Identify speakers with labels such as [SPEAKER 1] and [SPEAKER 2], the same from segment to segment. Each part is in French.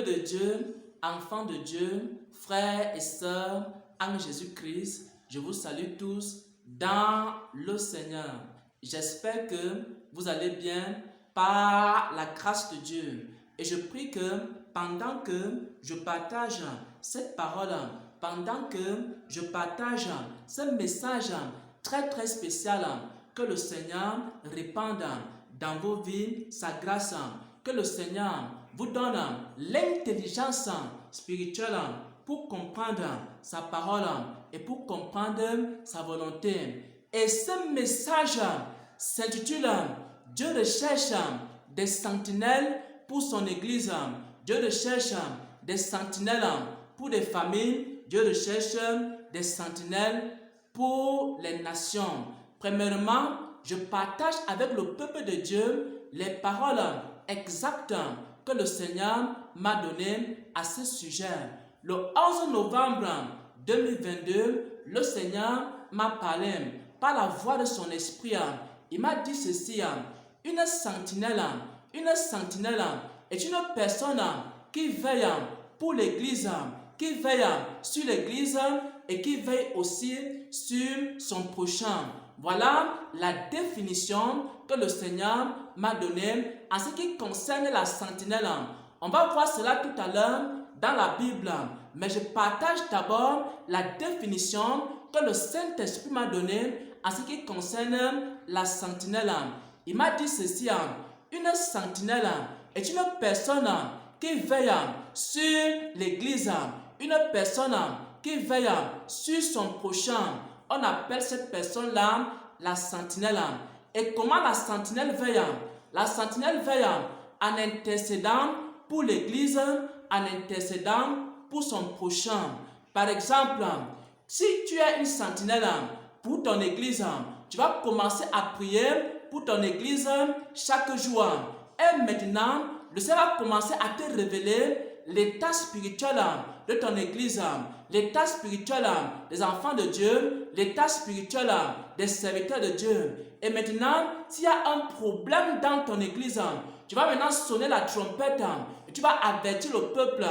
[SPEAKER 1] de Dieu, enfants de Dieu, frères et sœurs en Jésus-Christ, je vous salue tous dans le Seigneur. J'espère que vous allez bien par la grâce de Dieu. Et je prie que pendant que je partage cette parole, pendant que je partage ce message très spécial, que le Seigneur répande dans vos vies sa grâce, que le Seigneur vous donne l'intelligence spirituelle pour comprendre sa parole et pour comprendre sa volonté. Et ce message s'intitule « Dieu recherche des sentinelles pour son Église ». Dieu recherche des sentinelles pour des familles. Dieu recherche des sentinelles pour les nations. Premièrement, je partage avec le peuple de Dieu les paroles exactes que le Seigneur m'a données à ce sujet. Le 11 novembre 2022, le Seigneur m'a parlé par la voix de son esprit. Il m'a dit ceci: une sentinelle est une personne qui veille pour l'Église, qui veille sur l'Église et qui veille aussi sur son prochain. Voilà la définition que le Seigneur m'a donnée en ce qui concerne la sentinelle. On va voir cela tout à l'heure dans la Bible, mais je partage d'abord la définition que le Saint-Esprit m'a donnée en ce qui concerne la sentinelle. Il m'a dit ceci: une sentinelle est une personne qui veille sur l'Église, une personne qui veille sur son prochain. On appelle cette personne-là la sentinelle. Et comment la sentinelle veille? La sentinelle veille en intercédant pour l'Église, en intercédant pour son prochain. Par exemple, si tu es une sentinelle pour ton Église, tu vas commencer à prier pour ton Église chaque jour. Et maintenant, le Seigneur va commencer à te révéler l'état spirituel de ton Église, l'état spirituel des enfants de Dieu, l'état spirituel des serviteurs de Dieu. Et maintenant, s'il y a un problème dans ton Église, tu vas maintenant sonner la trompette et tu vas avertir le peuple.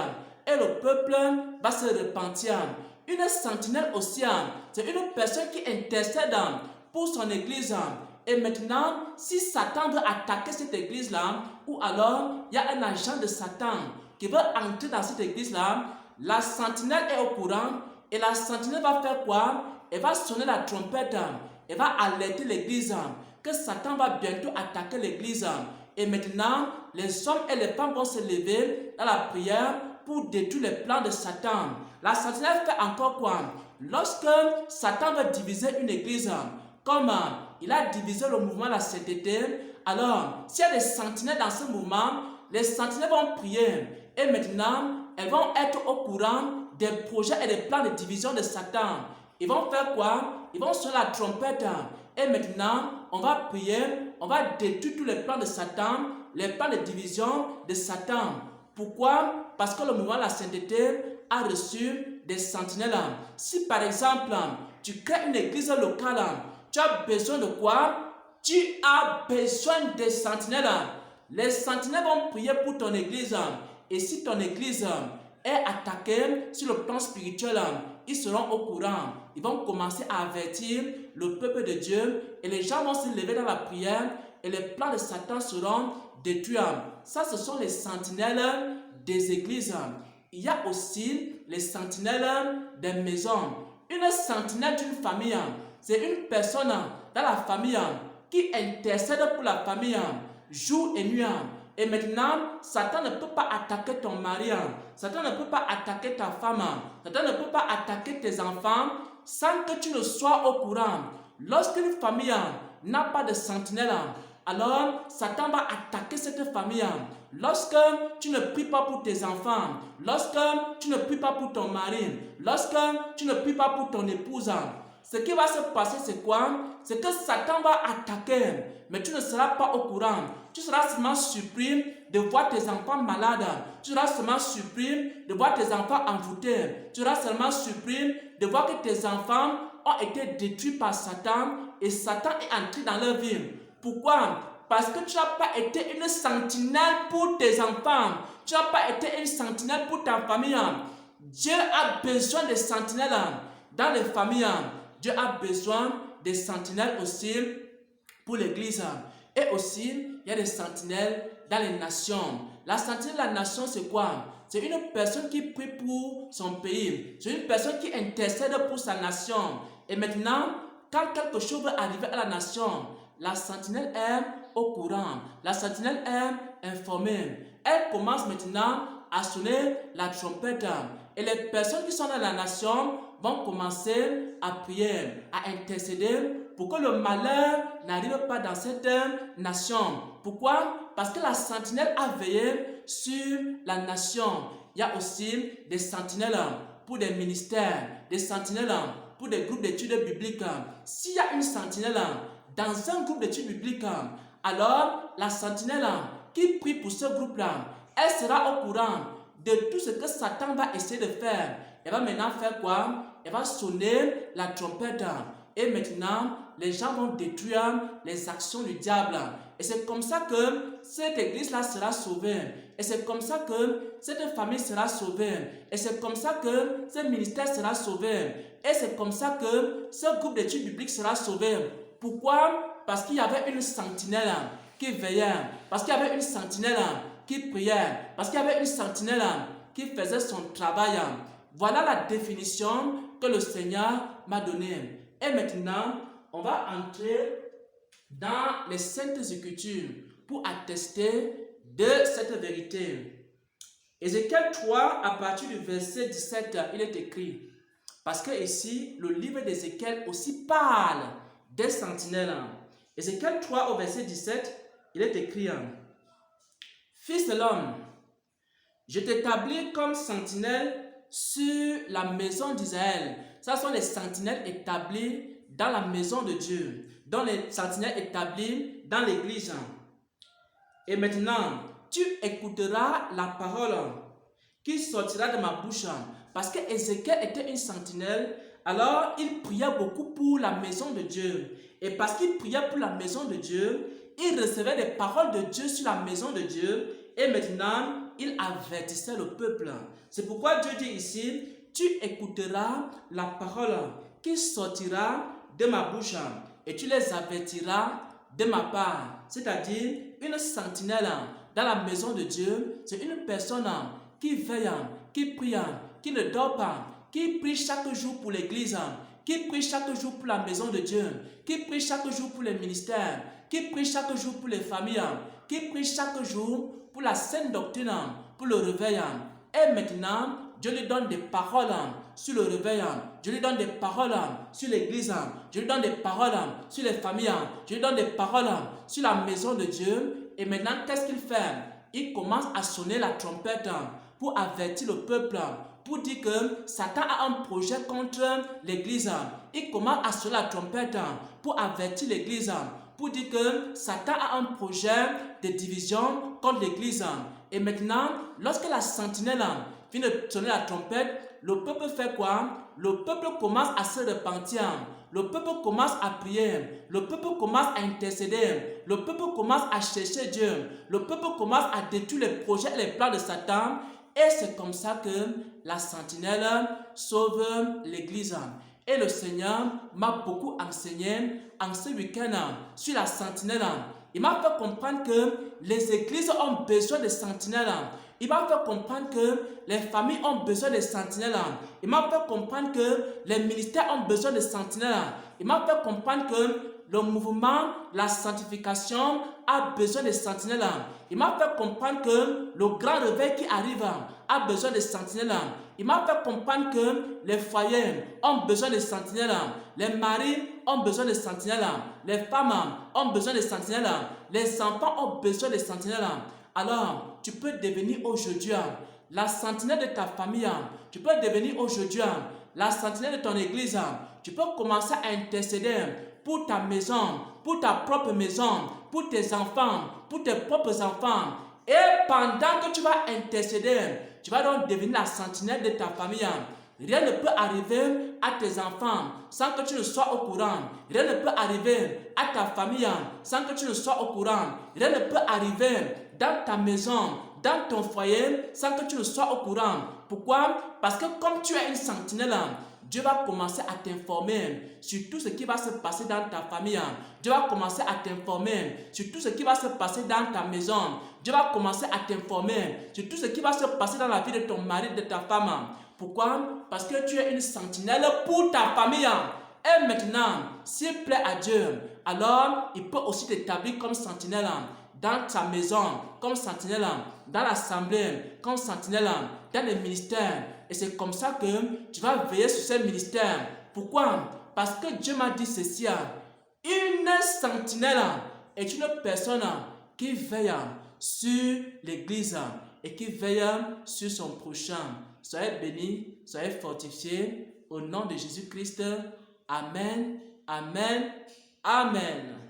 [SPEAKER 1] Et le peuple va se repentir. Une sentinelle aussi, c'est une personne qui intercède pour son Église. Et maintenant, si Satan veut attaquer cette église-là, ou alors il y a un agent de Satan qui veut entrer dans cette église-là, la sentinelle est au courant et la sentinelle va faire quoi? Elle va sonner la trompette, elle va alerter l'église que Satan va bientôt attaquer l'église. Et maintenant, les hommes et les femmes vont se lever dans la prière pour détruire les plans de Satan. La sentinelle fait encore quoi? Lorsque Satan veut diviser une église, comme il a divisé le mouvement de la sainteté, alors s'il y a des sentinelles dans ce mouvement, les sentinelles vont prier et maintenant elles vont être au courant des projets et des plans de division de Satan. Ils vont faire quoi? Ils vont sonner la trompette et maintenant on va prier, on va détruire tous les plans de Satan, les plans de division de Satan. Pourquoi? Parce que le mouvement de la sainteté a reçu des sentinelles. Si par exemple tu crées une église locale, tu as besoin de quoi? Tu as besoin des sentinelles. Les sentinelles vont prier pour ton église. Et si ton église est attaquée sur le plan spirituel, ils seront au courant. Ils vont commencer à avertir le peuple de Dieu. Et les gens vont se lever dans la prière. Et les plans de Satan seront détruits. Ça, ce sont les sentinelles des églises. Il y a aussi les sentinelles des maisons. Une sentinelle d'une famille, c'est une personne dans la famille qui intercède pour la famille jour et nuit. Et maintenant, Satan ne peut pas attaquer ton mari, Satan ne peut pas attaquer ta femme, Satan ne peut pas attaquer tes enfants sans que tu ne sois au courant. Lorsqu'une famille n'a pas de sentinelle, alors Satan va attaquer cette famille. Lorsque tu ne pries pas pour tes enfants, lorsque tu ne pries pas pour ton mari, lorsque tu ne pries pas pour ton épouse, ce qui va se passer, c'est quoi? C'est que Satan va attaquer, mais tu ne seras pas au courant. Tu seras seulement surpris de voir tes enfants malades. Tu seras seulement surpris de voir tes enfants envoûtés. Tu seras seulement surpris de voir que tes enfants ont été détruits par Satan et Satan est entré dans leur vie. Pourquoi? parce que tu n'as pas été une sentinelle pour tes enfants. Tu n'as pas été une sentinelle pour ta famille. Dieu a besoin de sentinelles dans les familles. Dieu a besoin de sentinelles aussi pour l'église. Et aussi, il y a des sentinelles dans les nations. La sentinelle de la nation, c'est quoi? C'est une personne qui prie pour son pays. C'est une personne qui intercède pour sa nation. Et maintenant, quand quelque chose va arriver à la nation, la sentinelle est au courant. La sentinelle est informée. Elle commence maintenant à sonner la trompette. Et les personnes qui sont dans la nation vont commencer à prier, à intercéder pour que le malheur n'arrive pas dans cette nation. Pourquoi? Parce que la sentinelle a veillé sur la nation. Il y a aussi des sentinelles pour des ministères, des sentinelles pour des groupes d'études bibliques. S'il y a une sentinelle dans un groupe d'études bibliques, alors la sentinelle qui prie pour ce groupe-là, elle sera au courant de tout ce que Satan va essayer de faire. Elle va maintenant faire quoi? Elle va sonner la trompette. Et maintenant, les gens vont détruire les actions du diable. Et c'est comme ça que cette église-là sera sauvée. Et c'est comme ça que cette famille sera sauvée. Et c'est comme ça que ce ministère sera sauvé. Et c'est comme ça que ce groupe d'études bibliques sera sauvé. Pourquoi? Parce qu'il y avait une sentinelle qui veillait. Parce qu'il y avait une sentinelle qui priait. Parce qu'il y avait une sentinelle qui faisait son travail. Voilà la définition que le Seigneur m'a donnée. Et maintenant, on va entrer dans les Saintes Écritures pour attester de cette vérité. Ézéchiel 3, à partir du verset 17, il est écrit. Parce que ici, le livre d'Ézéchiel aussi parle des sentinelles. Ézéchiel 3 au verset 17, il est écrit. Fils de l'homme, je t'établis comme sentinelle sur la maison d'Israël. Ce sont les sentinelles établies dans la maison de Dieu, dans les sentinelles établies dans l'église. Et maintenant, tu écouteras la parole qui sortira de ma bouche. Parce que Ézéchiel était une sentinelle, alors il priait beaucoup pour la maison de Dieu. Et parce qu'il priait pour la maison de Dieu, il recevait des paroles de Dieu sur la maison de Dieu. Et maintenant, il avertissait le peuple. C'est pourquoi Dieu dit ici, tu écouteras la parole qui sortira de ma bouche et tu les avertiras de ma part. C'est-à-dire, une sentinelle dans la maison de Dieu, c'est une personne qui veille, qui prie, qui ne dort pas, qui prie chaque jour pour l'église, qui prie chaque jour pour la maison de Dieu, qui prie chaque jour pour les ministères, qui prie chaque jour pour les familles, qui prie chaque jour pour la sainte doctrine, pour le réveil. Et maintenant, Dieu lui donne des paroles sur le réveil. Dieu lui donne des paroles sur l'église. Dieu lui donne des paroles sur les familles. Dieu lui donne des paroles sur la maison de Dieu. Et maintenant, qu'est-ce qu'il fait? Il commence à sonner la trompette pour avertir le peuple, pour dire que Satan a un projet contre l'église. Il commence à sonner la trompette pour avertir l'église, pour dire que Satan a un projet de division contre l'église. Et maintenant, lorsque la sentinelle vient de sonner la trompette, le peuple fait quoi? Le peuple commence à se repentir. Le peuple commence à prier. Le peuple commence à intercéder. Le peuple commence à chercher Dieu. Le peuple commence à détruire les projets et les plans de Satan. Et c'est comme ça que la sentinelle sauve l'église. Et le Seigneur m'a beaucoup enseigné en ce week-end sur la sentinelle. Il m'a fait comprendre que les églises ont besoin de sentinelles. Il m'a fait comprendre que les familles ont besoin de sentinelles. Il m'a fait comprendre que les ministères ont besoin de sentinelles. Il m'a fait comprendre que le mouvement, la sanctification a besoin de sentinelles. Il m'a fait comprendre que le grand réveil qui arrive a besoin de sentinelles. Il m'a fait comprendre que les foyers ont besoin de sentinelles. Les maris ont besoin de sentinelles. Les femmes ont besoin de sentinelles. Les enfants ont besoin de sentinelles. Alors, tu peux devenir aujourd'hui la sentinelle de ta famille. Tu peux devenir aujourd'hui la sentinelle de ton église. Tu peux commencer à intercéder pour ta maison, pour ta propre maison, pour tes enfants, pour tes propres enfants. Et pendant que tu vas intercéder, tu vas donc devenir la sentinelle de ta famille. Rien ne peut arriver à tes enfants sans que tu ne sois au courant. Rien ne peut arriver à ta famille sans que tu ne sois au courant. Rien ne peut arriver dans ta maison, dans ton foyer, sans que tu ne sois au courant. Pourquoi? Parce que comme tu es une sentinelle, Dieu va commencer à t'informer sur tout ce qui va se passer dans ta famille. Dieu va commencer à t'informer sur tout ce qui va se passer dans ta maison. Dieu va commencer à t'informer sur tout ce qui va se passer dans la vie de ton mari, de ta femme. Pourquoi? Parce que tu es une sentinelle pour ta famille. Et maintenant, s'il plaît à Dieu, alors il peut aussi t'établir comme sentinelle dans ta maison, comme sentinelle dans l'assemblée, comme sentinelle dans les ministères. Et c'est comme ça que tu vas veiller sur ces ministères. Pourquoi? Parce que Dieu m'a dit ceci. Une sentinelle est une personne qui veille sur l'église et qui veille sur son prochain. Soyez bénis, soyez fortifiés au nom de Jésus-Christ. Amen, amen, amen.